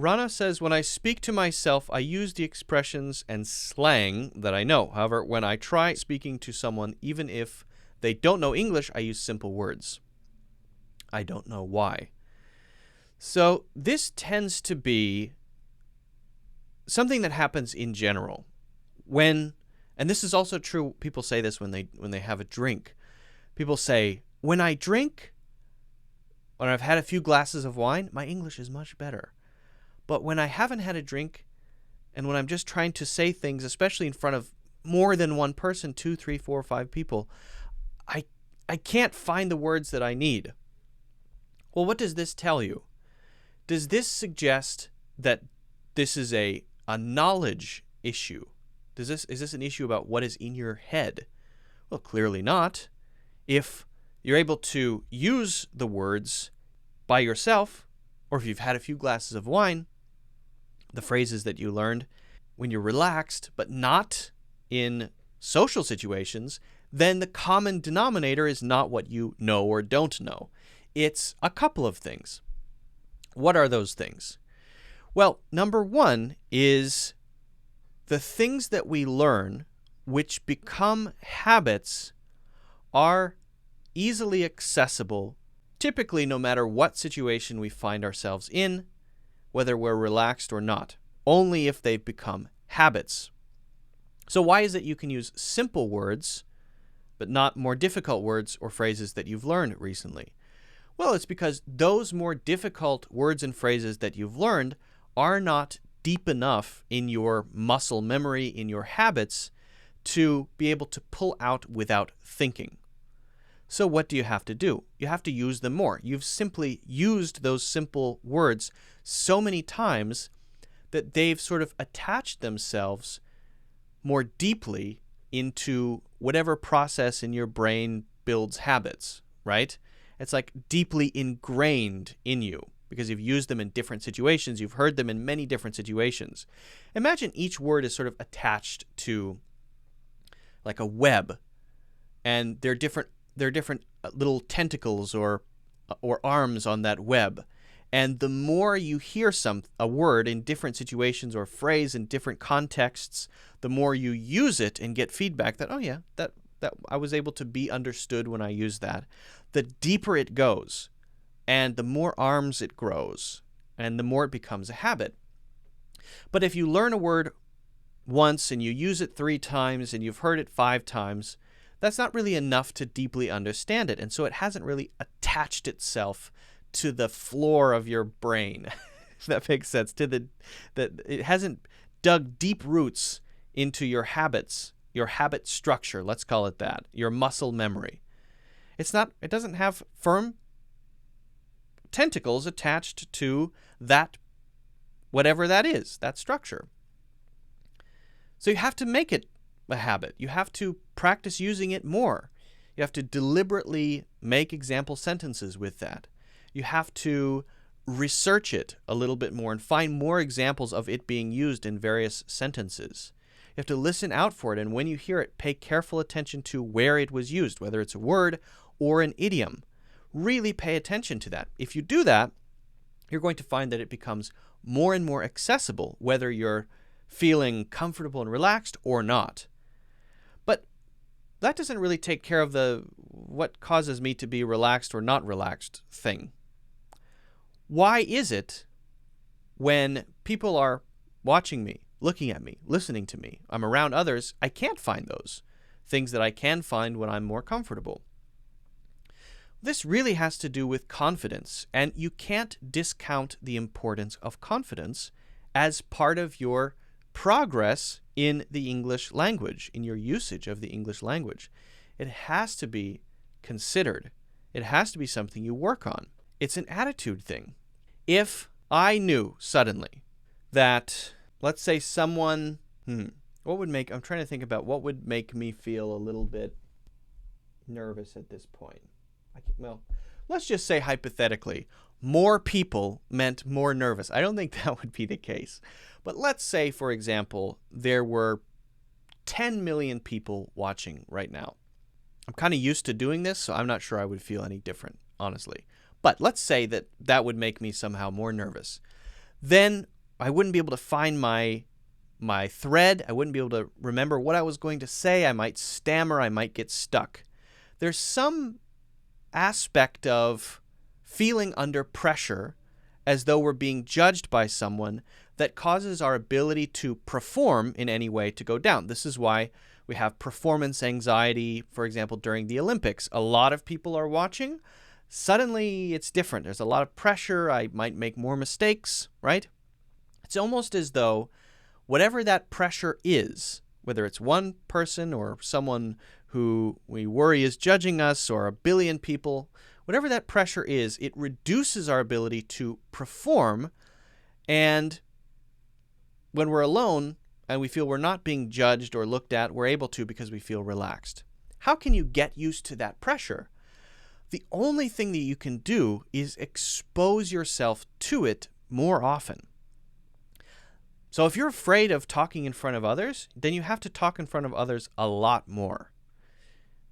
Rana says, when I speak to myself, I use the expressions and slang that I know. However, when I try speaking to someone, even if they don't know English, I use simple words. I don't know why. So this tends to be something that happens in general. And this is also true, people say this when they have a drink. People say, when I drink, when I've had a few glasses of wine, my English is much better. But when I haven't had a drink, and when I'm just trying to say things, especially in front of more than one person, 2, 3, 4, 5 people, I can't find the words that I need. Well, what does this tell you? Does this suggest that this is a knowledge issue? Is this an issue about what is in your head? Well, clearly not. If you're able to use the words by yourself, or if you've had a few glasses of wine, the phrases that you learned when you're relaxed, but not in social situations, then the common denominator is not what you know or don't know. It's a couple of things. What are those things? Well, number one is the things that we learn which become habits are easily accessible, typically no matter what situation we find ourselves in, whether we're relaxed or not, only if they've become habits. So why is it you can use simple words, but not more difficult words or phrases that you've learned recently? Well, it's because those more difficult words and phrases that you've learned are not deep enough in your muscle memory, in your habits, to be able to pull out without thinking. So what do you have to do? You have to use them more. You've simply used those simple words so many times that they've sort of attached themselves more deeply into whatever process in your brain builds habits, right? It's like deeply ingrained in you because you've used them in different situations. You've heard them in many different situations. Imagine each word is sort of attached to like a web, and they're different little tentacles or arms on that web. And the more you hear a word in different situations or phrase in different contexts, the more you use it and get feedback that, oh yeah, that I was able to be understood when I used that, the deeper it goes and the more arms it grows and the more it becomes a habit. But if you learn a word once and you use it 3 times and you've heard it 5 times, that's not really enough to deeply understand it. And so it hasn't really attached itself to the floor of your brain, if that makes sense. It hasn't dug deep roots into your habits, your habit structure, let's call it that, your muscle memory. It doesn't have firm tentacles attached to that, whatever that is, that structure. So you have to make it a habit. You have to practice using it more. You have to deliberately make example sentences with that. You have to research it a little bit more and find more examples of it being used in various sentences. You have to listen out for it, and when you hear it, pay careful attention to where it was used, whether it's a word or an idiom. Really pay attention to that. If you do that, you're going to find that it becomes more and more accessible, whether you're feeling comfortable and relaxed or not. But that doesn't really take care of the what causes me to be relaxed or not relaxed thing. Why is it when people are watching me, looking at me, listening to me, I'm around others, I can't find those things that I can find when I'm more comfortable? This really has to do with confidence, and you can't discount the importance of confidence as part of your progress in the English language, in your usage of the English language. It has to be considered. It has to be something you work on. It's an attitude thing. If I knew suddenly that, let's say someone, I'm trying to think about what would make me feel a little bit nervous at this point. Let's just say hypothetically, more people meant more nervous. I don't think that would be the case. But let's say, for example, there were 10 million people watching right now. I'm kind of used to doing this, so I'm not sure I would feel any different, honestly. But let's say that would make me somehow more nervous. then I wouldn't be able to find my thread. I wouldn't be able to remember what I was going to say. I might stammer. I might get stuck. There's some aspect of feeling under pressure as though we're being judged by someone that causes our ability to perform in any way to go down. This is why we have performance anxiety, for example, during the Olympics. A lot of people are watching. Suddenly it's different. There's a lot of pressure. I might make more mistakes, right? It's almost as though whatever that pressure is, whether it's one person or someone who we worry is judging us or a billion people, whatever that pressure is, it reduces our ability to perform. And when we're alone and we feel we're not being judged or looked at, we're able to because we feel relaxed. How can you get used to that pressure? The only thing that you can do is expose yourself to it more often. So if you're afraid of talking in front of others, then you have to talk in front of others a lot more.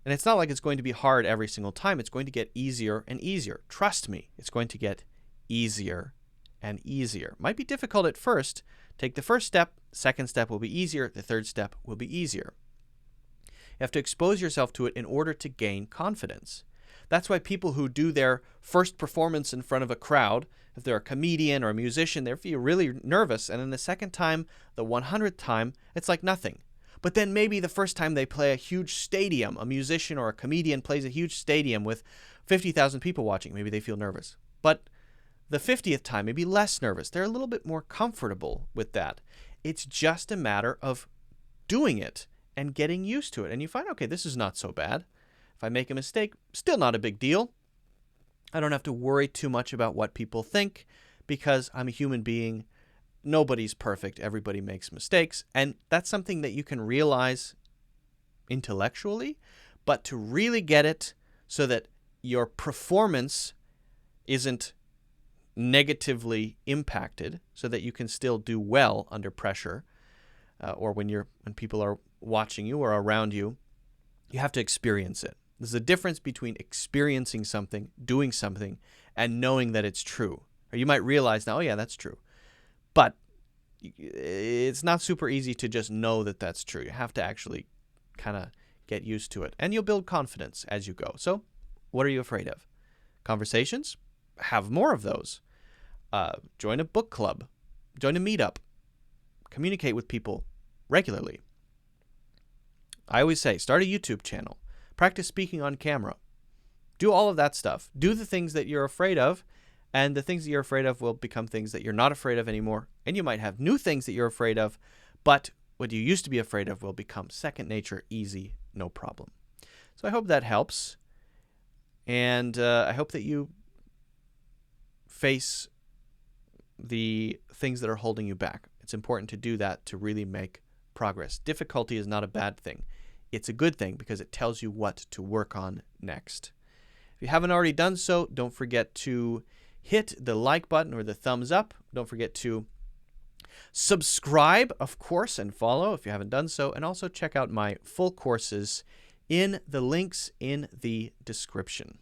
And it's not like it's going to be hard every single time. It's going to get easier and easier. Trust me, it's going to get easier and easier. Might be difficult at first. Take the first step. Second step will be easier. The third step will be easier. You have to expose yourself to it in order to gain confidence. That's why people who do their first performance in front of a crowd, if they're a comedian or a musician, they feel really nervous. And then the second time, the 100th time, it's like nothing. But then maybe the first time they play a huge stadium, a musician or a comedian plays a huge stadium with 50,000 people watching, maybe they feel nervous. But the 50th time, maybe less nervous. They're a little bit more comfortable with that. It's just a matter of doing it and getting used to it. And you find, okay, this is not so bad. If I make a mistake, still not a big deal. I don't have to worry too much about what people think because I'm a human being. Nobody's perfect. Everybody makes mistakes. And that's something that you can realize intellectually, but to really get it so that your performance isn't negatively impacted, so that you can still do well under pressure, or when people are watching you or around you, you have to experience it. There's a difference between experiencing something, doing something, and knowing that it's true. Or you might realize now, oh yeah, that's true. But it's not super easy to just know that that's true. You have to actually kind of get used to it. And you'll build confidence as you go. So what are you afraid of? Conversations? Have more of those. Join a book club. Join a meetup. Communicate with people regularly. I always say, start a YouTube channel. Practice speaking on camera. Do all of that stuff. Do the things that you're afraid of, and the things that you're afraid of will become things that you're not afraid of anymore. And you might have new things that you're afraid of, but what you used to be afraid of will become second nature, easy, no problem. So I hope that helps. And I hope that you face the things that are holding you back. It's important to do that to really make progress. Difficulty is not a bad thing. It's a good thing because it tells you what to work on next. If you haven't already done so, don't forget to hit the like button or the thumbs up. Don't forget to subscribe, of course, and follow if you haven't done so. And also check out my full courses in the links in the description.